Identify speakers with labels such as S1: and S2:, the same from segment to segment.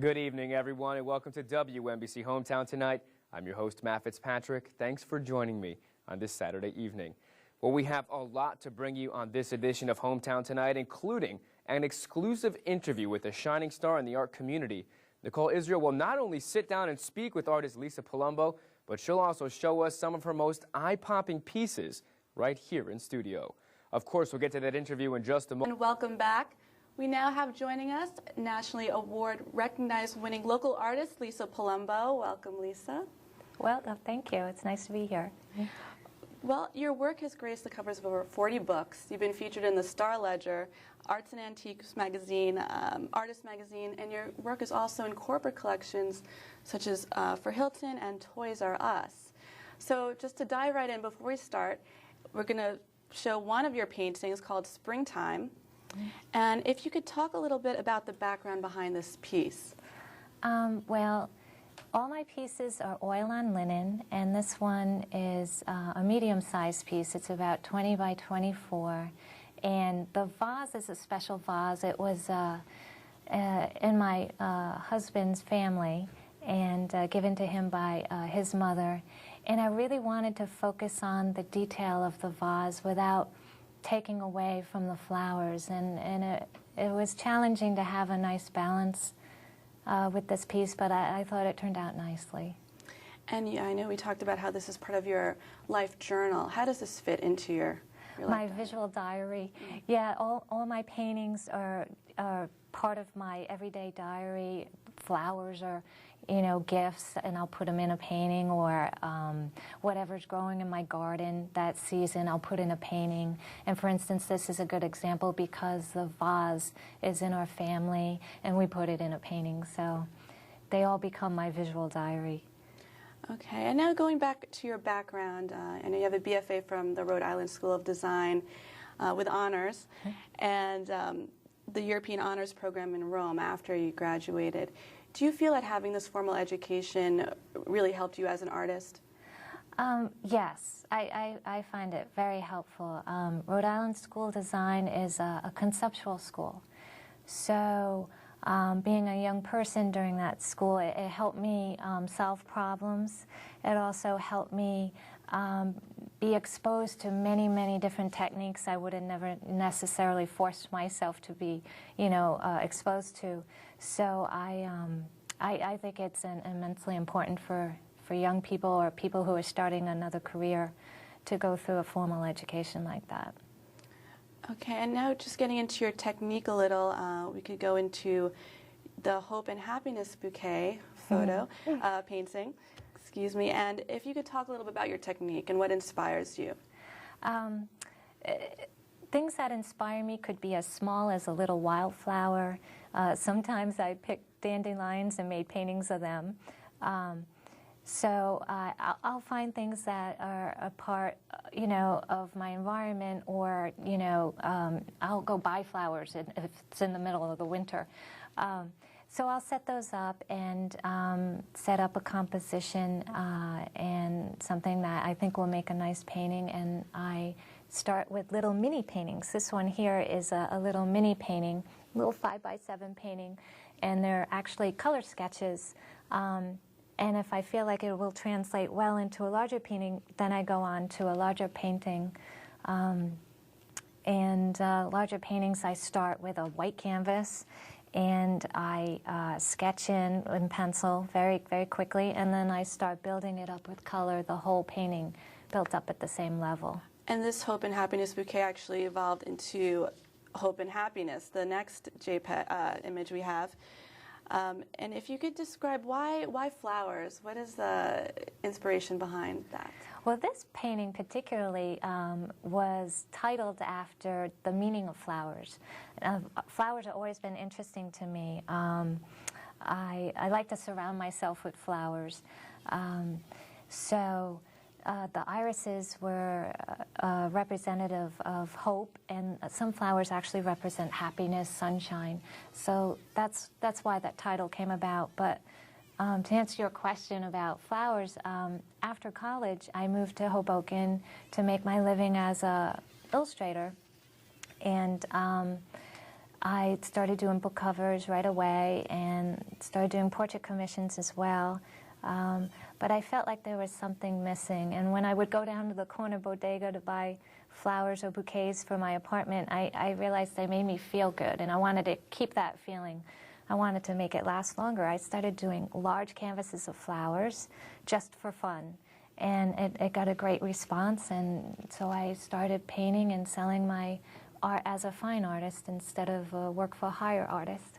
S1: Good evening, everyone, and welcome to WNBC Hometown Tonight. I'm your host, Matt Fitzpatrick. Thanks for joining me on this Saturday evening. Well, we have a lot to bring you on this edition of Hometown Tonight, including an exclusive interview with a shining star in the art community. Nicole Israel will not only sit down and speak with artist Lisa Palombo, but she'll also show us some of her most eye-popping pieces right here in studio. Of course, we'll get to that interview in just a moment.
S2: And welcome back. We now have joining us nationally award-recognized winning local artist Lisa Palombo. Welcome, Lisa.
S3: Well, thank you. It's nice to be here.
S2: Well, your work has graced the covers of over 40 books. You've been featured in the Star Ledger, Arts and Antiques magazine, Artist magazine, and your work is also in corporate collections such as for Hilton and Toys R Us. So just to dive right in before we start, we're going to show one of your paintings called Springtime. And if you could talk a little bit about the background behind this piece.
S3: Well, all my pieces are oil on linen, and this one is a medium-sized piece. It's about 20 by 24, and the vase is a special vase. It was in my husband's family and given to him by his mother, and I really wanted to focus on the detail of the vase without taking away from the flowers, and it was challenging to have a nice balance with this piece, but I thought it turned out nicely.
S2: And yeah, I know we talked about how this is part of your life journal. How does this fit into your
S3: my visual diary? Yeah, all my paintings are part of my everyday diary. Flowers are, you know, gifts, and I'll put them in a painting, or whatever's growing in my garden that season, I'll put in a painting. And for instance, this is a good example because the vase is in our family, and we put it in a painting. So they all become my visual diary.
S2: Okay, and now going back to your background, I know you have a BFA from the Rhode Island School of Design with honors, and the European Honors Program in Rome after you graduated. Do you feel that having this formal education really helped you as an artist?
S3: Yes, I find it very helpful. Rhode Island School of Design is a conceptual school. So being a young person during that school, it helped me solve problems. It also helped me be exposed to many, many different techniques I would have never necessarily forced myself to be, you know, exposed to. So I think it's immensely important for young people or people who are starting another career to go through a formal education like that.
S2: Okay, and now just getting into your technique a little, we could go into the Hope and Happiness Bouquet photo, painting, excuse me, and if you could talk a little bit about your technique and what inspires you.
S3: Things that inspire me could be as small as a little wildflower. Sometimes I picked dandelions and made paintings of them. So I'll find things that are a part, you know, of my environment, or, you know, I'll go buy flowers if it's in the middle of the winter. So I'll set those up and set up a composition and something that I think will make a nice painting, and I start with little mini paintings. This one here is a little mini painting, a little 5 by 7 painting, and they're actually color sketches. And if I feel like it will translate well into a larger painting, then I go on to a larger painting. Larger paintings, I start with a white canvas, and I sketch in pencil very, very quickly, and then I start building it up with color, the whole painting built up at the same level.
S2: And this Hope and Happiness Bouquet actually evolved into Hope and Happiness, the next JPEG image we have. And if you could describe why flowers? What is the inspiration behind that?
S3: Well, this painting particularly was titled after the meaning of flowers. Flowers have always been interesting to me. I like to surround myself with flowers. The irises were representative of hope, and some flowers actually represent happiness, sunshine. So that's why that title came about. But to answer your question about flowers, after college I moved to Hoboken to make my living as an illustrator, and I started doing book covers right away and started doing portrait commissions as well. But I felt like there was something missing. And when I would go down to the corner bodega to buy flowers or bouquets for my apartment, I realized they made me feel good, and I wanted to keep that feeling. I wanted to make it last longer. I started doing large canvases of flowers just for fun. And it got a great response, and so I started painting and selling my art as a fine artist instead of a work-for-hire artist.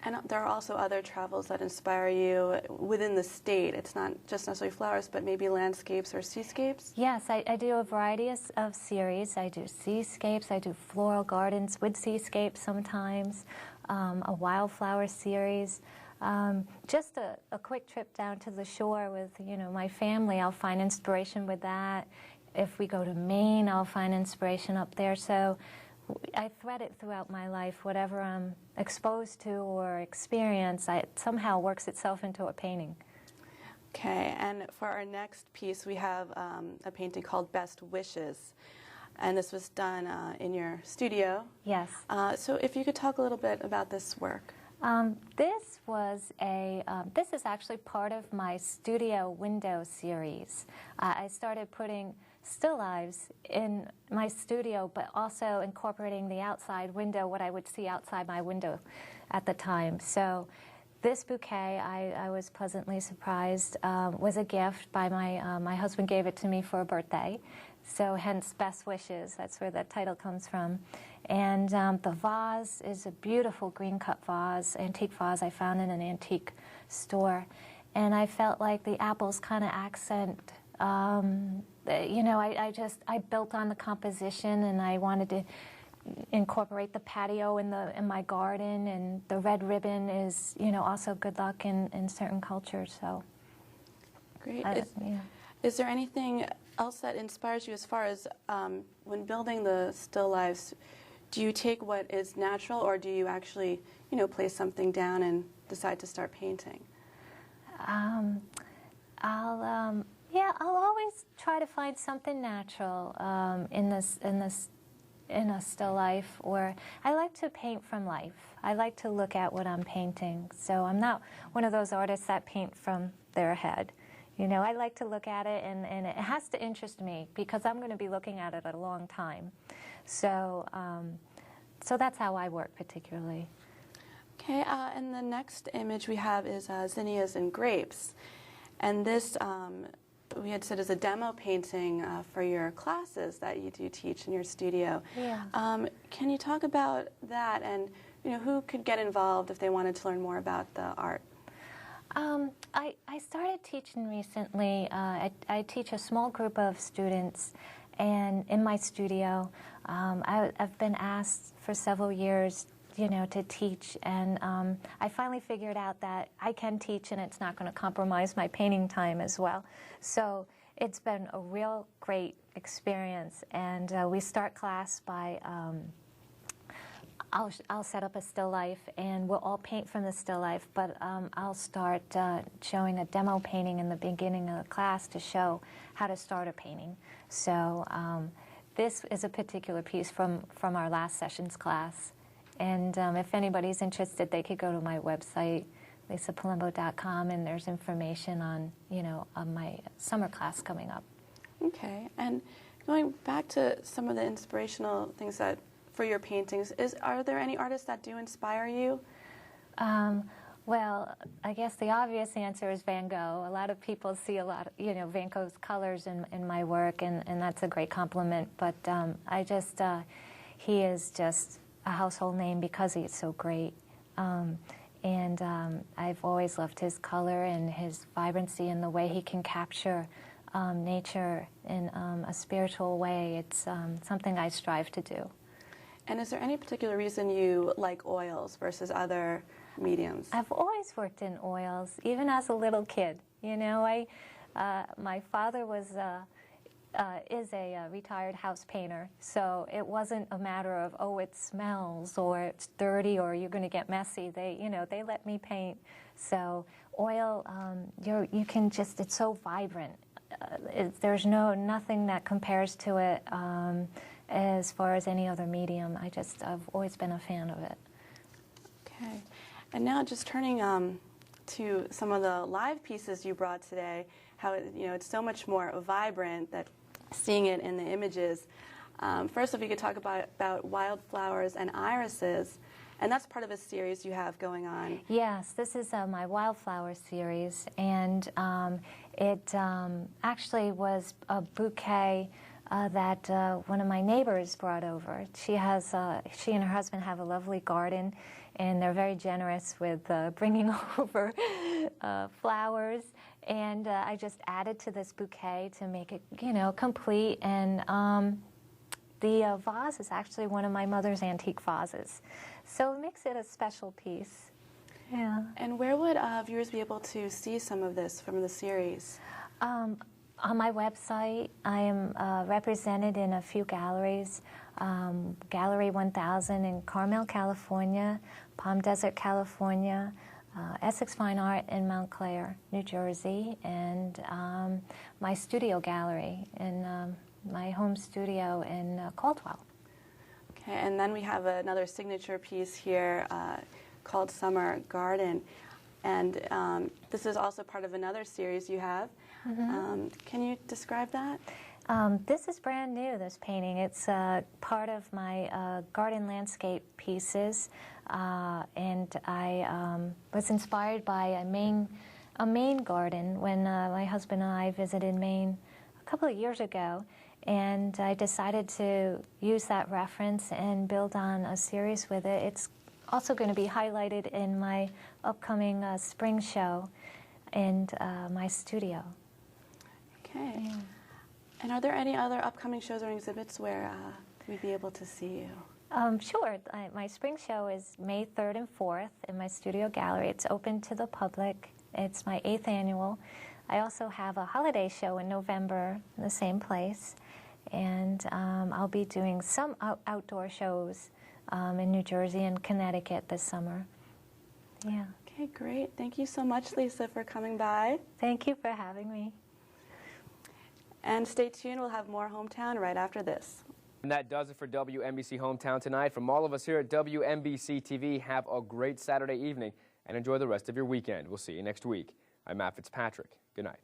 S2: And there are also other travels that inspire you within the state. It's not just necessarily flowers, but maybe landscapes or seascapes?
S3: Yes, I do a variety of series. I do seascapes, I do floral gardens with seascapes sometimes, a wildflower series. Just a quick trip down to the shore with, my family, I'll find inspiration with that. If we go to Maine, I'll find inspiration up there. So I thread it throughout my life. Whatever I'm exposed to or experience, it somehow works itself into a painting.
S2: Okay, and for our next piece, we have a painting called Best Wishes. And this was done in your studio.
S3: Yes.
S2: So if you could talk a little bit about this work.
S3: This is actually part of my studio window series. I started putting still lives in my studio, but also incorporating the outside window, what I would see outside my window at the time. So this bouquet, I was pleasantly surprised, was a gift by my husband gave it to me for a birthday. So hence Best Wishes, that's where that title comes from. And the vase is a beautiful green cut vase, antique vase I found in an antique store. And I felt like the apples kind of accent, I built on the composition, and I wanted to incorporate the patio in my garden, and the red ribbon is, also good luck in certain cultures, so.
S2: Great. Is there anything else that inspires you as far as when building the still lives? Do you take what is natural, or do you actually, place something down and decide to start painting?
S3: I'll always try to find something natural in a still life, or I like to paint from life. I like to look at what I'm painting. So I'm not one of those artists that paint from their head. I like to look at it, and it has to interest me because I'm going to be looking at it a long time. So, so that's how I work particularly.
S2: Okay, and the next image we have is zinnias and grapes. And this, we had said, is a demo painting for your classes that you do teach in your studio.
S3: Yeah.
S2: Can you talk about that, and who could get involved if they wanted to learn more about the art?
S3: I started teaching recently. I teach a small group of students, and in my studio, I've been asked for several years, to teach, and I finally figured out that I can teach, and it's not going to compromise my painting time as well. So it's been a real great experience, and we start class by. I'll set up a still life, and we'll all paint from the still life, but I'll start showing a demo painting in the beginning of the class to show how to start a painting. So this is a particular piece from our last session's class. And if anybody's interested, they could go to my website, lisapalombo.com, and there's information on, on my summer class coming up.
S2: Okay, and going back to some of the inspirational things that for your paintings, are there any artists that do inspire you?
S3: Well, I guess the obvious answer is Van Gogh. A lot of people see a lot of, Van Gogh's colors in my work, and that's a great compliment. But he is just a household name because he's so great. And I've always loved his color and his vibrancy and the way he can capture nature in a spiritual way. It's something I strive to do.
S2: And is there any particular reason you like oils versus other mediums?
S3: I've always worked in oils, even as a little kid. My father is a retired house painter, so it wasn't a matter of, oh, it smells or it's dirty or you're going to get messy. They let me paint. So oil, you can just, it's so vibrant. There's nothing that compares to it as far as any other medium. I've always been a fan of it.
S2: Okay. And now just turning to some of the live pieces you brought today, how it's so much more vibrant that seeing it in the images. First, if you could talk about wildflowers and irises, and that's part of a series you have going on.
S3: Yes, this is my wildflower series, and it actually was a bouquet that one of my neighbors brought over. She and her husband have a lovely garden, and they're very generous with bringing over flowers. And I just added to this bouquet to make it, complete. And the vase is actually one of my mother's antique vases, so it makes it a special piece. Yeah.
S2: And where would viewers be able to see some of this from the series?
S3: On my website, I am represented in a few galleries. Gallery 1000 in Carmel, California, Palm Desert, California, Essex Fine Art in Montclair, New Jersey, and my studio gallery in my home studio in Caldwell.
S2: Okay, and then we have another signature piece here called Summer Garden. And this is also part of another series you have. Mm-hmm. Can you describe that?
S3: This is brand new, this painting. It's part of my garden landscape pieces. And I was inspired by a Maine garden when my husband and I visited Maine a couple of years ago. And I decided to use that reference and build on a series with it. It's also going to be highlighted in my upcoming spring show in my studio.
S2: Okay. Yeah. And are there any other upcoming shows or exhibits where we'd be able to see you?
S3: Sure. My spring show is May 3rd and 4th in my studio gallery. It's open to the public. It's my 8th annual. I also have a holiday show in November in the same place. And I'll be doing some outdoor shows in New Jersey and Connecticut this summer. Yeah.
S2: Okay, great. Thank you so much, Lisa, for coming by.
S3: Thank you for having me.
S2: And stay tuned. We'll have more Hometown right after this.
S1: And that does it for WNBC Hometown tonight. From all of us here at WNBC TV, have a great Saturday evening and enjoy the rest of your weekend. We'll see you next week. I'm Matt Fitzpatrick. Good night.